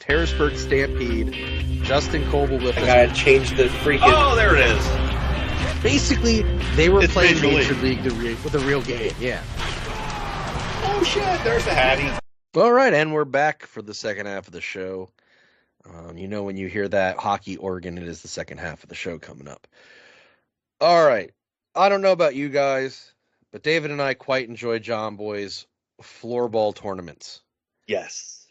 Harrisburg Stampede. Justin Coble with I gotta change the freaking. Oh, there it is. Basically, they were It's playing Major Major League with a real game. Yeah. Oh shit! There's the Hattie. All right, and we're back for the second half of the show. When you hear that hockey organ, it is the second half of the show coming up. All right. I don't know about you guys, but David and I quite enjoy Jomboy's floorball tournaments. Yes.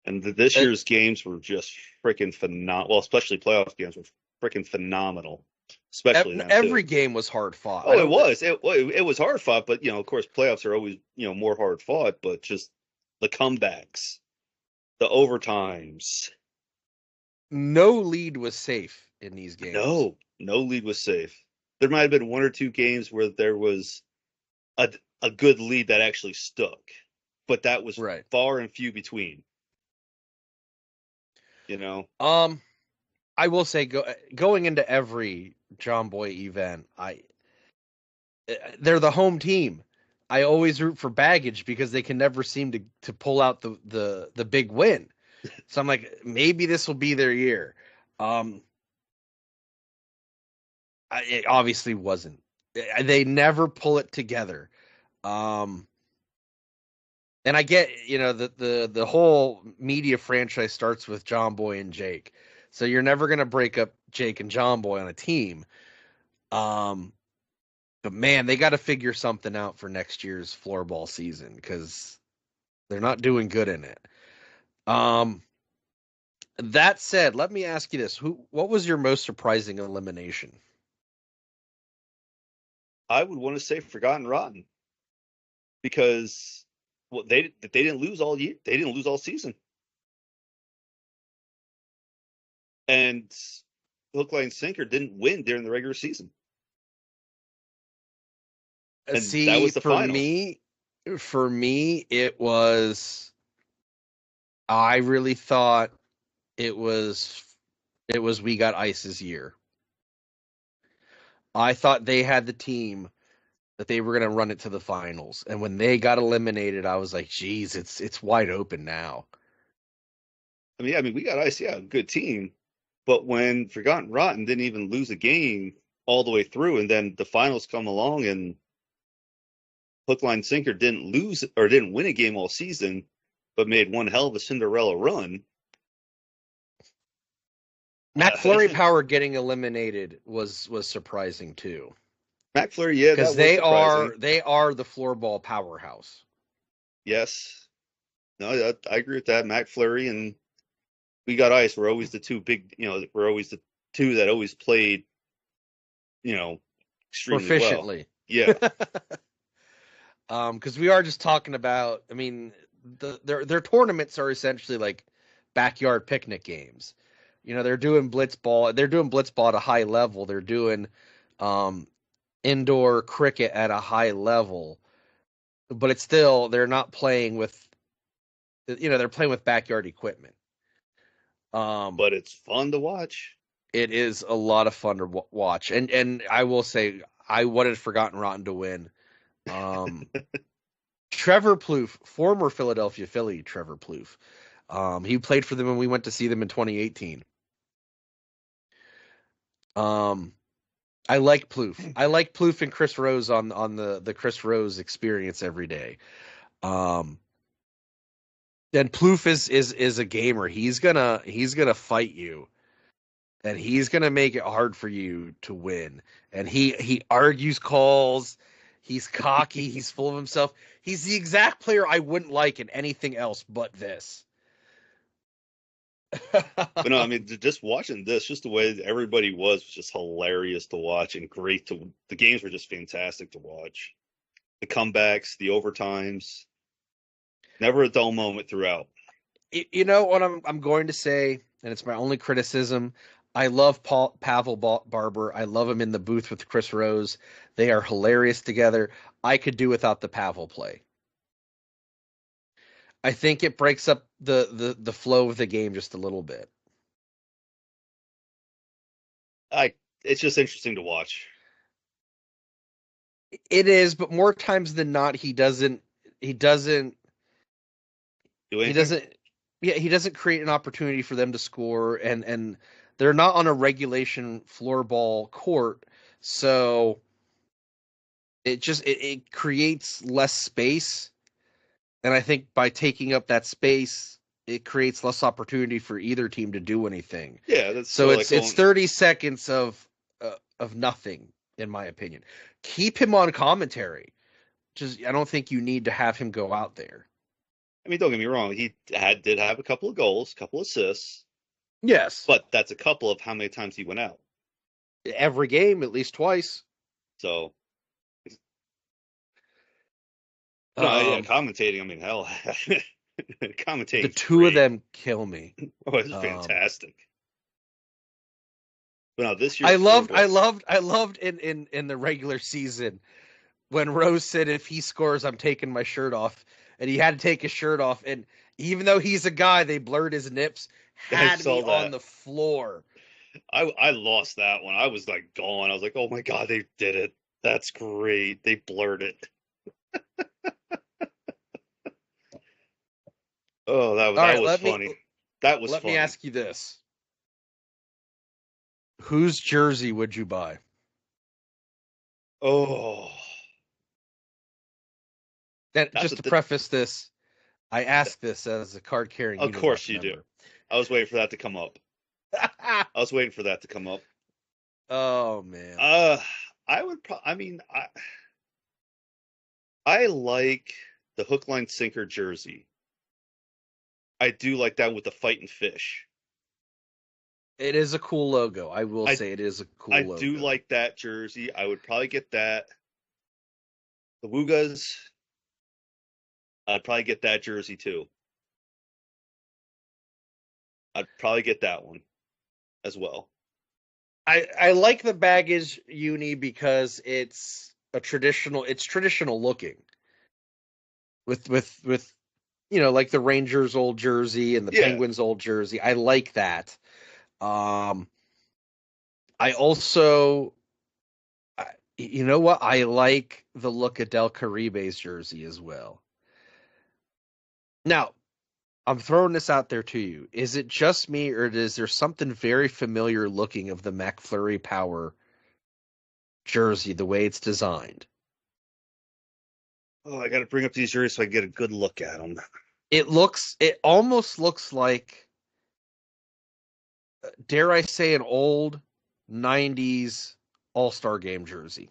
And this year's games were just freaking phenomenal. Well, especially playoff games were freaking phenomenal. Especially every game was hard fought. Oh, it was. It was hard fought, but of course, playoffs are always more hard fought. But just the comebacks, the overtimes. No lead was safe in these games. No lead was safe. There might have been one or two games where there was a good lead that actually stuck, but that was far and few between. I will say, going into every Jomboy event, they're the home team. I always root for Baggage because they can never seem to pull out the big win. So I'm like, maybe this will be their year. It obviously wasn't. They never pull it together. And I get, the whole media franchise starts with Jomboy and Jake. So you're never going to break up Jake and Jomboy on a team. But man, they got to figure something out for next year's floorball season because they're not doing good in it. That said, let me ask you this. What was your most surprising elimination? I would want to say Forgotten Rotten because they didn't lose all year. They didn't lose all season. And Hook, Line, Sinker didn't win during the regular season. And that was the final. For me, it was. I really thought it was We Got Ice's year. I thought they had the team that they were going to run it to the finals, and when they got eliminated, I was like, "Geez, it's wide open now." I mean, We Got Ice, yeah, good team, but when Forgotten Rotten didn't even lose a game all the way through, and then the finals come along, and Hook, Line, Sinker didn't lose or didn't win a game all season, but made one hell of a Cinderella run. McFlurry Power getting eliminated was surprising too. McFlurry, yeah, because they are the floorball powerhouse. Yes, no, I agree with that. McFlurry and We Got Ice were always the two big, were always the two that always played, extremely proficiently. Well. Yeah. Because we are just talking about. I mean, their tournaments are essentially like backyard picnic games. They're doing blitzball. They're doing blitzball at a high level. They're doing indoor cricket at a high level, but it's still they're not playing with. They're playing with backyard equipment. But it's fun to watch. It is a lot of fun to watch, and I will say I wanted Forgotten Rotten to win. Trevor Plouffe, former Philadelphia Philly Trevor Plouffe. He played for them when we went to see them in 2018. I like Plouffe. I like Plouffe and Chris Rose on the Chris Rose Experience every day. And Plouffe is a gamer. He's gonna fight you, and he's gonna make it hard for you to win. And he argues calls. He's cocky. He's full of himself. He's the exact player I wouldn't like in anything else but this. But no, I mean, just watching this, just the way everybody was just hilarious to watch and great the games were just fantastic to watch. The comebacks, the overtimes, never a dull moment throughout. You know what I'm going to say, and it's my only criticism. I love Pavel Barber. I love him in the booth with Chris Rose. They are hilarious together. I could do without the Pavel play. I think it breaks up the flow of the game just a little bit. It's just interesting to watch. It is, but more times than not, he doesn't. Do anything? Yeah, he doesn't create an opportunity for them to score, and they're not on a regulation floorball court, so it creates less space. And I think by taking up that space, it creates less opportunity for either team to do anything. Yeah, that's So so like it's going. 30 seconds of nothing, in my opinion. Keep him on commentary. Just I don't think you need to have him go out there. I mean, don't get me wrong. He did have a couple of goals, couple assists, Yes, but that's a couple of how many times he went out. every game at least twice. So no, yeah, Um, commentating. I mean, hell, the commentating's two of great. them kill me. Oh, it's Um, fantastic. But no, this I year's loved, I floorball. loved, I loved in the regular season when Rose said, "If he scores, I'm taking my shirt off," and he had to take his shirt off. And even though he's a guy, they blurred his nips. I Had me saw on that. the floor. I lost that one. I was like gone. I was like, oh my god, they did it. That's great. They blurred it. Oh, All that right, was funny. That was let me funny. ask you this: whose jersey would you buy? Oh, And that's just a. to preface this, I asked this as a card carrying Of Unibot course you do. member. I was waiting for that to come up. I was waiting for that to come up. Oh man, Uh, I would. I mean, I like the hook, line, sinker jersey. I do like that with the fighting fish. it is a cool logo. I will I say it is a I cool do logo. like that jersey. I would probably get that. The Woogas, I'd probably get that jersey too. I'd probably get that one as well. I like the baggage uni because it's traditional looking with like the Rangers old jersey and the Yeah. Penguins old jersey. I like that. Um I also you know what? I like the look of Del Caribe's jersey as well. Now, I'm throwing this out there to you. Is it just me, or is there something very familiar looking of the McFlurry Power jersey, the way it's designed? Oh, I got to bring up these jerseys so I can get a good look at them. It almost looks like, dare I say, an old 90s All-Star game jersey.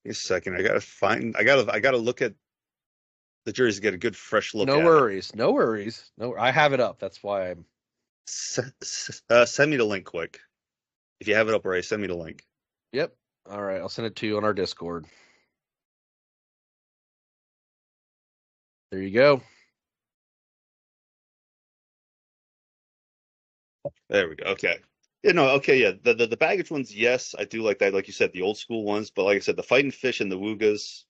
Give me a second. I gotta look at the jersey to get a good fresh look No at it. worries. No worries. No, I have it up. That's why I'm. Send me the link quick. If you have it up already, send me the link. Yep. All right. I'll send it to you on our Discord. There you go. There we go. Okay. Yeah, no, okay, yeah. The baggage ones, yes, I do like that. Like you said, the old school ones, but like I said, the fighting fish and the Woogas,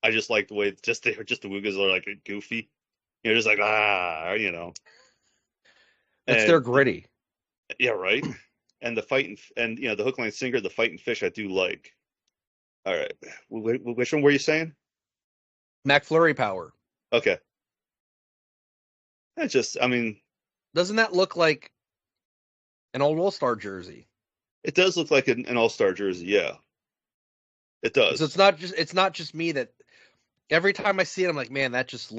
I just like the way just the Woogas are like goofy. You're just like It's their and gritty. yeah, right. And the fighting and the hook line sinker, the fighting fish, I do like. All right, which one were you saying? McFlurry Power. Okay, that's just, I mean, Doesn't that look like an old All-Star jersey? it does look like an all-star jersey. Yeah, it So does. it's not just me that every time I see it, I'm like, man, that just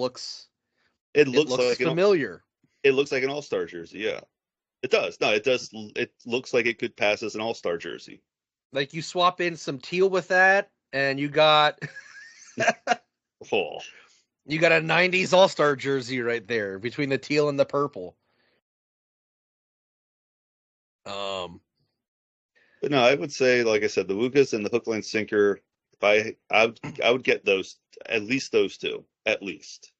It it looks looks like familiar. it looks like an all-star jersey. Yeah, it does. No, it does. It looks like it could pass as an all-star jersey. Like you swap in some teal with that, and you got Oh, you got a '90s All-Star jersey right there between the teal and the purple. Um, but no, I would say, like I said, the Wukas and the hook, line, sinker. If I would get those, at least those two, at least,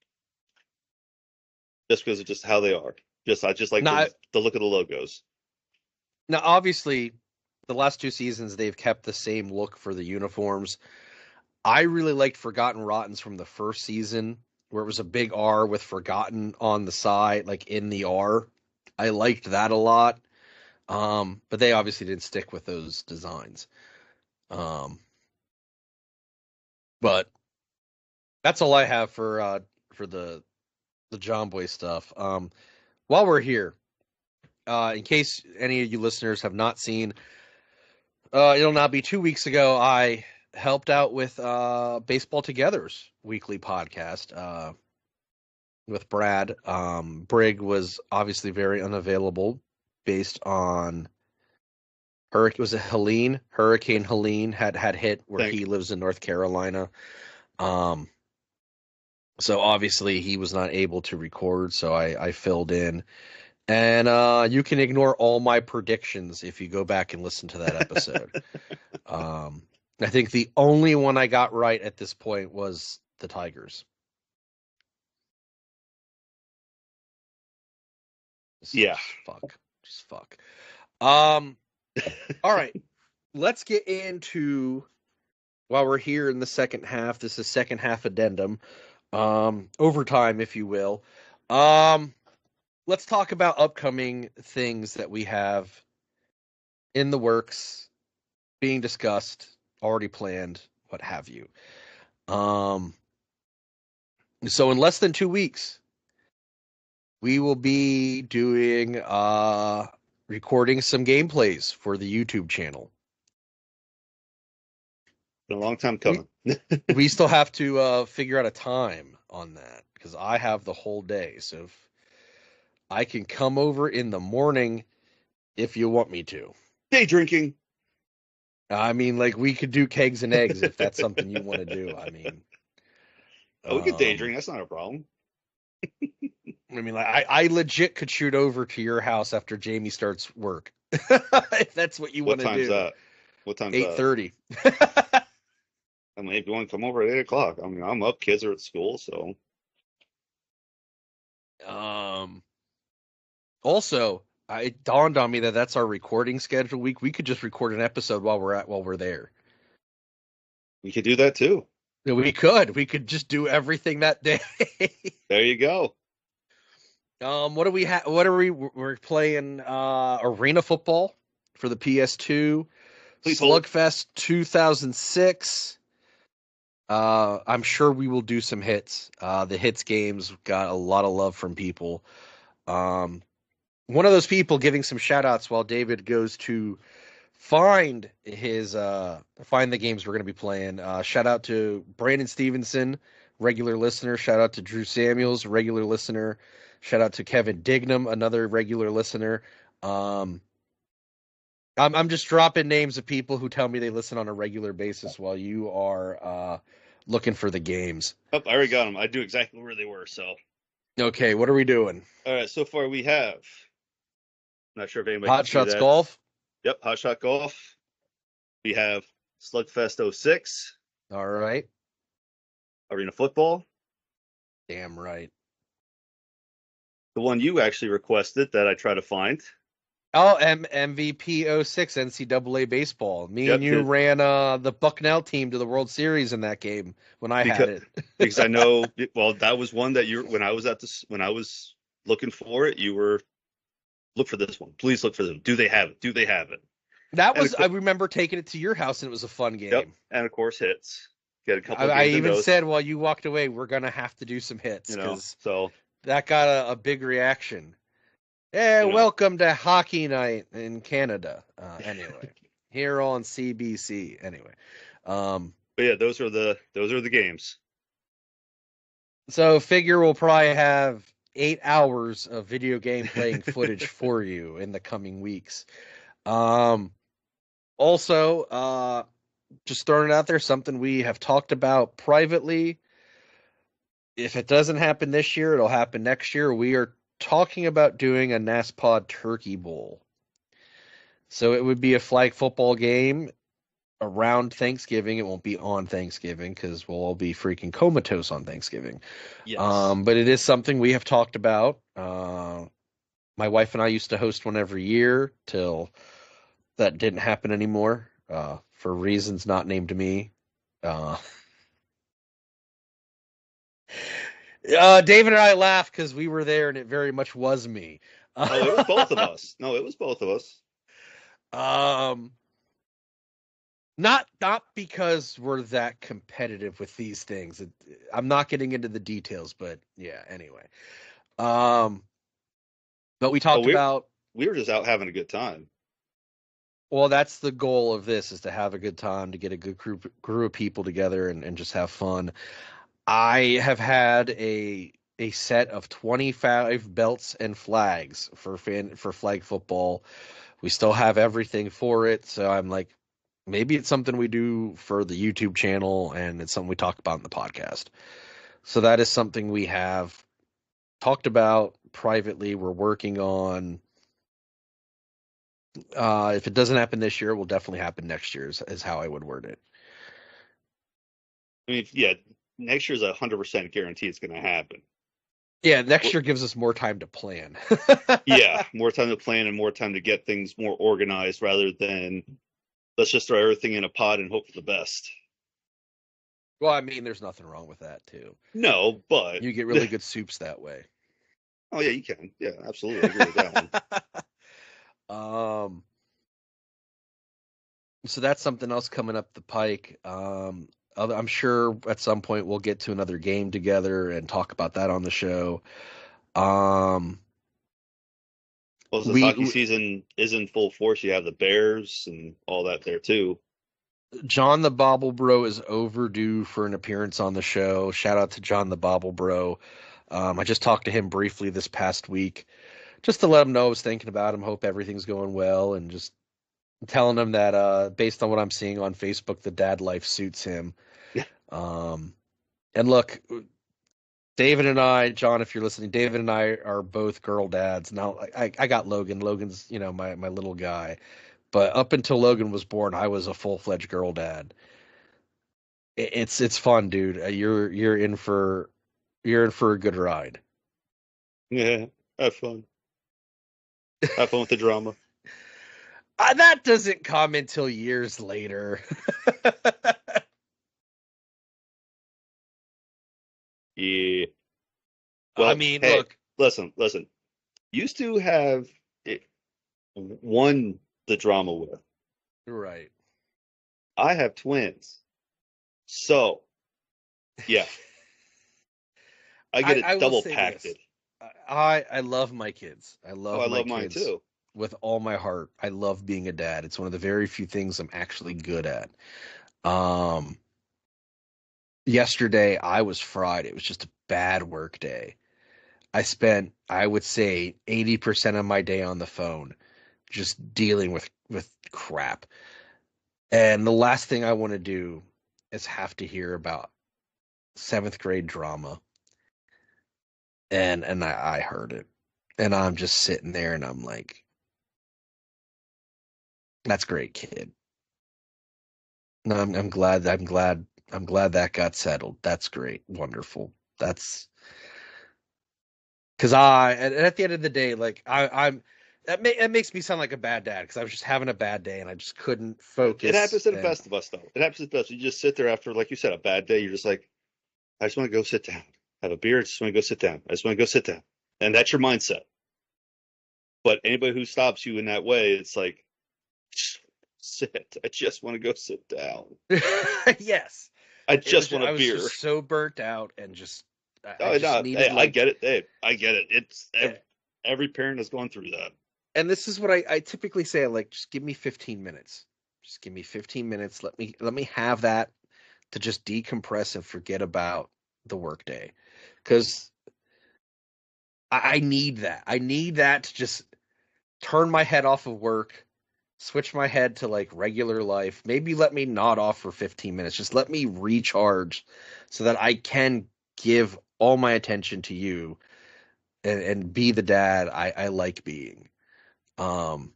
just because of just how they are. I just like now, the look of the logos. now, obviously, the last two seasons they've kept the same look for the uniforms. I really liked Forgotten Rottens from the first season, where it was a big R with Forgotten on the side, like in the R. I liked that a lot. But they obviously didn't stick with those designs. Um, but that's all I have for for the Jomboy stuff. While we're here, in case any of you listeners have not seen, it'll now be 2 weeks ago. I helped out with Baseball Together's weekly podcast with Brad. Brig was obviously very unavailable based on Hurricane Helene had hit where he lives in North Carolina. So obviously he was not able to record, so I filled in. And you can ignore all my predictions if you go back and listen to that episode. I think the only one I got right at this point was the Tigers. Just fuck. All right. Let's get into, while we're here in the second half, this is second half addendum, overtime, if you will. Let's talk about upcoming things that we have in the works, being discussed, already planned, what have you. So in less than 2 weeks, we will be doing recording some gameplays for the YouTube channel. Been a long time coming. We still have to figure out a time on that because I have the whole day. So if I can come over in the morning if you want me to. Day drinking. I mean, like, we could do kegs and eggs if that's something you want to do. I mean, we could day drink. That's not a problem. I mean, like, I legit could shoot over to your house after Jamie starts work. If that's what you want to do. What time's 8:30. I mean, if you want to come over at 8 o'clock, I mean, I'm up. Kids are at school, so. Also, it dawned on me that that's our recording schedule week. We could just record an episode while we're there. We could do that too. We could just do everything that day. There you go. What do we have? We're playing arena football for the PS2. Slugfest 2006. I'm sure we will do some hits. The hits games got a lot of love from people. One of those people giving some shout outs while David goes to find the games we're going to be playing. Shout out to Brandon Stevenson, regular listener. Shout out to Drew Samuels, regular listener. Shout out to Kevin Dignam, another regular listener. I'm just dropping names of people who tell me they listen on a regular basis while you are looking for the games. Oh, I already got them. I knew exactly where they were, so. Okay, what are we doing? All right, so far we have, I'm not sure if anybody Hot Shots Golf? Yep, Hot Shot Golf. We have Slugfest 06. All right. Arena Football. Damn right. The one you actually requested that I try to find. Oh, MVP 06 NCAA baseball. Me and you ran the Bucknell team to the World Series in that game when I had it. Because I know, well, that was one that when I was looking for it, you were, look for this one. Please look for them. Do they have it? Do they have it? That was, I remember taking it to your house and it was a fun game. Yep. And of course, hits. Get a couple. I even said while you walked away, we're gonna have to do some hits because that got a big reaction. Yeah, welcome to hockey night in Canada. Anyway, here on CBC. Anyway, but yeah, those are the games. So figure we'll probably have 8 hours of video game playing footage for you in the coming weeks. Also, just throwing it out there, something we have talked about privately. If it doesn't happen this year, it'll happen next year. We are talking about doing a NASPOD Turkey Bowl. So it would be a flag football game around Thanksgiving. It won't be on Thanksgiving because we'll all be freaking comatose on Thanksgiving. Yes. But it is something we have talked about. My wife and I used to host one every year till that didn't happen anymore for reasons not named to me. David and I laughed because we were there and it very much was me. Oh, it was both of us. No, it was both of us. Not because we're that competitive with these things. I'm not getting into the details, but yeah. Anyway, um, but we Oh, talked about. we were just out having a good time. Well, that's the goal of this, is to have a good time, to get a good group of people together and just have fun. I have had a set of 25 belts and flags for flag football. We still have everything for it, so I'm like, maybe it's something we do for the YouTube channel, and it's something we talk about in the podcast. So that is something we have talked about privately. We're working on. If it doesn't happen this year, it will definitely happen next year. Is how I would word it. I mean, yeah, next year's 100% guarantee it's going to happen. Yeah, next year gives us more time to plan. Yeah, more time to plan and more time to get things more organized rather than let's just throw everything in a pot and hope for the best. Well, I mean, there's nothing wrong with that too. No, but You get really good soups that way. oh yeah, you can. Yeah, absolutely. I agree with that one. So that's something else coming up the pike. I'm sure at some point we'll get to another game together and talk about that on the show. Um, Well, since we hockey season is in full force, you have the Bears and all that there too. John the Bobble Bro is overdue for an appearance on the show. Shout out to John the Bobble Bro. I just talked to him briefly this past week, just to let him know I was thinking about him. Hope everything's going well, and just telling him that based on what I'm seeing on Facebook, the dad life suits him. Yeah. And look, David and I, John, if you're listening, David and I are both girl dads. Now, I got Logan. Logan's, my little guy. But up until Logan was born, I was a full-fledged girl dad. It's fun, dude. You're in for a good ride. Yeah, have fun. Have fun with the drama. That doesn't come until years later. Yeah. Well, I mean, hey, look, listen. Used to have it, won the drama with. right. I have twins, so yeah, I get I it will double say packed. this. I love my kids. I Oh, love I my love mine kids too. with all my heart. I love being a dad. It's one of the very few things I'm actually good at. Um, Yesterday I was fried. It was just a bad work day. I spent, I would say, 80% of my day on the phone, just dealing with crap. And the last thing I want to do is have to hear about seventh grade drama. And I heard it. And I'm just sitting there and I'm like, that's great, kid. No, I'm glad that got settled. That's great. Wonderful. That's because and at the end of the day, like I'm that makes me sound like a bad dad, because I was just having a bad day and I just couldn't It focus. happens to the And best of us, though. It happens to the best. You just sit there after, like you said, a bad day. You're just like, I just want to go sit down, have a beer. I just want to go sit down. I just want to go sit down, and that's your mindset. But anybody who stops you in that way, it's like, sit. I just want to go sit down. yes, I just want a I was beer. just so burnt out and just I Oh just no, hey, needed, I like, get it. Hey, I get it. It's eh, every parent has gone through that. and this is what I typically say, like, just give me 15 minutes. Just give me 15 minutes. Let me have that to just decompress and forget about the workday. Because I need that. I need that to just turn my head off of work, switch my head to like regular life. Maybe let me nod off for 15 minutes. Just let me recharge so that I can give all my attention to you and be the dad I like being. Um,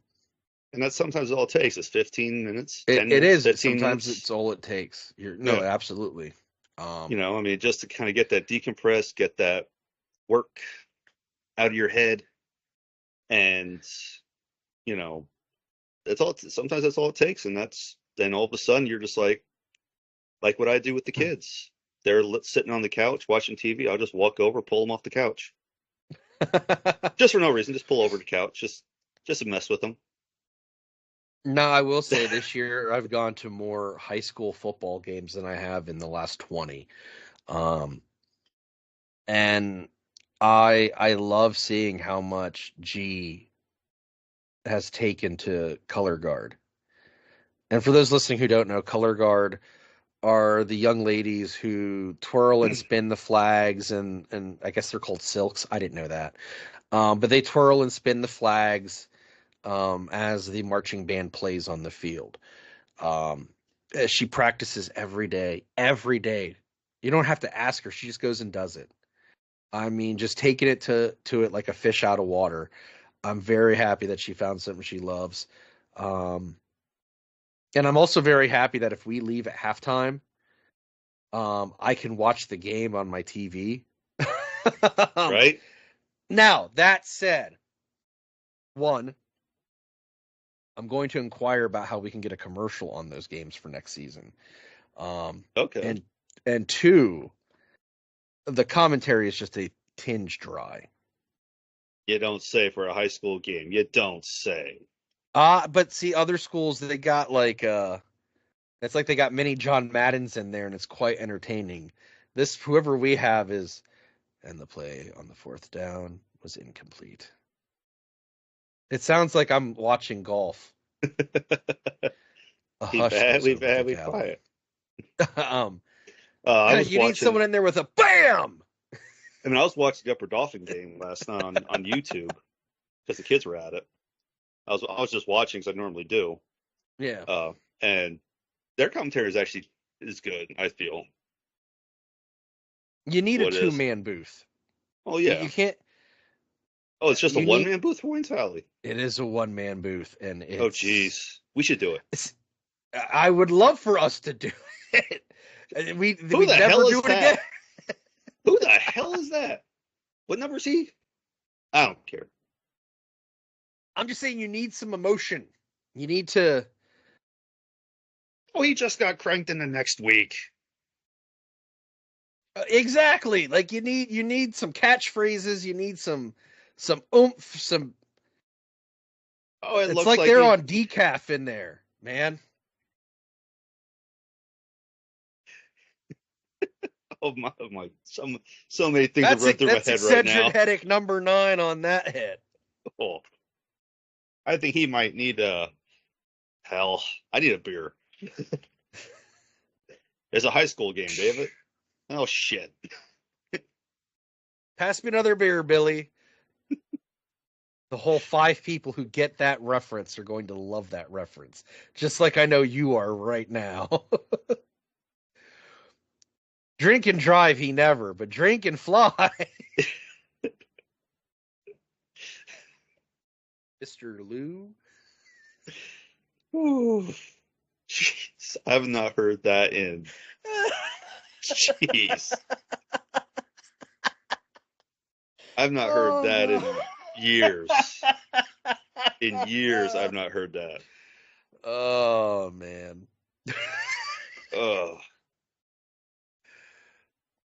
And that's sometimes all it takes is 15 minutes, it, 10 it minutes, is 15 sometimes it's minutes. all it takes. No, Yeah. absolutely. Um, I mean, just to kind of get that decompress, get that work out of your head. And, you know, that's all, sometimes that's all it takes. And then all of a sudden you're just like what I do with the kids. They're sitting on the couch watching TV. I'll just walk over, pull them off the couch. Just for no reason, just pull over the couch, just to mess with them. No, I will say this year I've gone to more high school football games than I have in the last 20. Um, and I love seeing how much G has taken to color guard. And for those listening who don't know, color guard are the young ladies who twirl and spin the flags, and I guess they're called silks. I didn't know that. But they twirl and spin the flags as the marching band plays on the field. Um, she practices every day, every day. You don't have to ask her; she just goes and does it. I mean, just taking it to it like a fish out of water. I'm very happy that she found something she loves. Um, and I'm also very happy that if we leave at halftime, I can watch the game on my TV. Right? Now, that said, one, I'm going to inquire about how we can get a commercial on those games for next season. Okay. And two, the commentary is just a tinge dry. You don't say for a high school game. You don't say. But see, other schools they got like it's like they got mini John Maddens in there, and it's quite entertaining. This whoever we have is, and the play on the fourth down was incomplete. It sounds like I'm watching golf. A Be hush goes over the badly galley. quiet. um, I was you watching. need someone in there with a bam. I mean, I was watching the Upper Dauphin game last night on YouTube because the kids were at it. I was just watching as I normally do. Yeah. And their commentary is good. I feel. You need a What is? two-man booth. Oh yeah. You can't. Oh, it's just a you one man booth for Wayne's Valley. It is a one-man booth, and it's. Oh jeez, we should do it. I would love for us to do it. We Who the never hell do is it that? again. Who the hell is that? What number is he? I don't care. I'm just saying you need some emotion. You need to. Oh, he just got cranked in the next week. Exactly. Like you need some catchphrases. You need some oomph. Some. Oh, it It's looks like like they're he, on decaf in there, man. oh my, so many things have run through my That's head right now. eccentric headache number 9 on that hit. Oh, I think he might need hell. I need a beer. It's a high school game, David. Oh shit. Pass me another beer, Billy. The whole 5 people who get that reference are going to love that reference, just like I know you are right now. Drink and drive, he never, but drink and fly. Mr. Lou. Ooh, jeez, I have not heard that in. Jeez, I've not heard that in years. In years, I've not heard that. Oh man. Oh,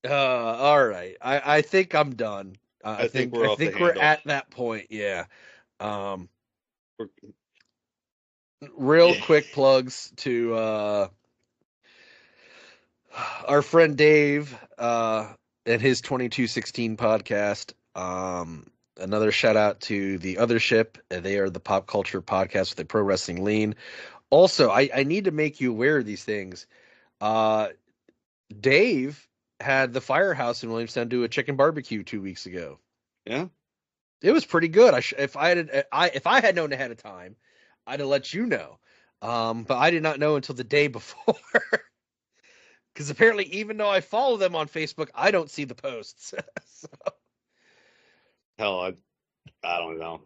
All right. I think I'm done. I think we're off the we're handle. at that point. Yeah. We're- Real Yeah. quick plugs to our friend Dave and his 2216 podcast. Another shout out to the Other Ship. They are the pop culture podcast with a pro wrestling lean. Also, I need to make you aware of these things. Dave had the Firehouse in Williamstown do a chicken barbecue 2 weeks ago. Yeah. It was pretty good. If I had known ahead of time, I'd have let you know. But I did not know until the day before. Because apparently, even though I follow them on Facebook, I don't see the posts. So. Hell, I don't know.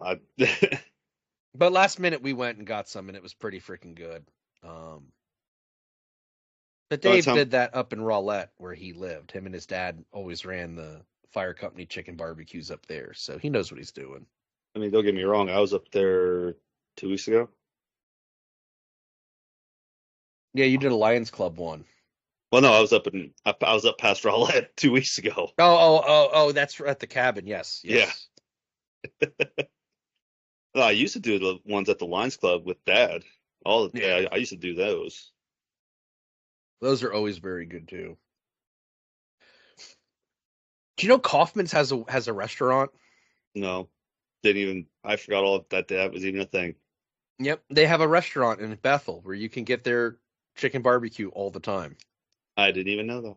But last minute we went and got some, and it was pretty freaking good. But Dave did that up in Rowlett where he lived. Him and his dad always ran the fire company chicken barbecues up there, so he knows what he's doing. I mean, don't get me wrong. I was up there 2 weeks ago. Yeah, you did a Lions Club one. Well, no, I was up past Rowlett 2 weeks ago. Oh, that's at the cabin. Yes. Yeah. I used to do the ones at the Lions Club with Dad. Yeah, I used to do those. Those are always very good too. Do you know Kaufman's has a restaurant? No, didn't even. I forgot all that was even a thing. Yep, they have a restaurant in Bethel where you can get their chicken barbecue all the time. I didn't even know that.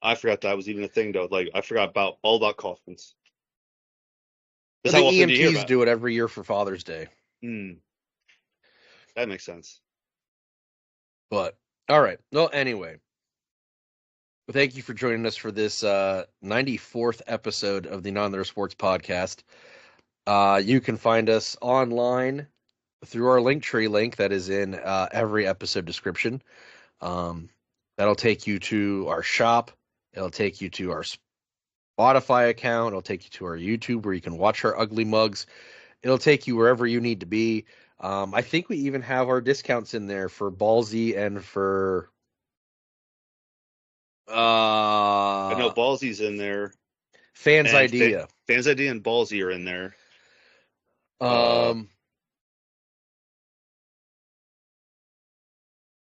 I forgot that was even a thing though. Like I forgot all about Kaufman's. Because The how often do you hear EMTs about it? do it every year for Father's Day. Hmm, that makes sense. But all right. Well, anyway, thank you for joining us for this 94th episode of the Non Letter Sports Podcast. You can find us online through our Linktree link that is in every episode description. Um, that'll take you to our shop. It'll take you to our Spotify account. It'll take you to our YouTube where you can watch our ugly mugs. It'll take you wherever you need to be. I think we even have our discounts in there for Ballsy and for I know Ballsy's in there, Fans and Idea. Fans ID and Ballsy are in there. Uh, Um,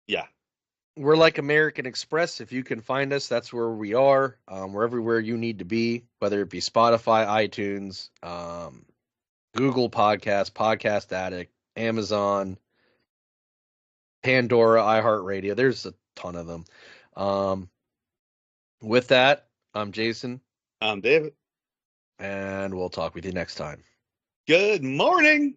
yeah, we're like American Express. If you can find us, that's where we are. We're everywhere you need to be, whether it be Spotify, iTunes, Google Podcast, Podcast Addict, Amazon, Pandora, iHeartRadio. There's a ton of them. Um, with that, I'm Jason, David. and we'll talk with you next time. Good morning.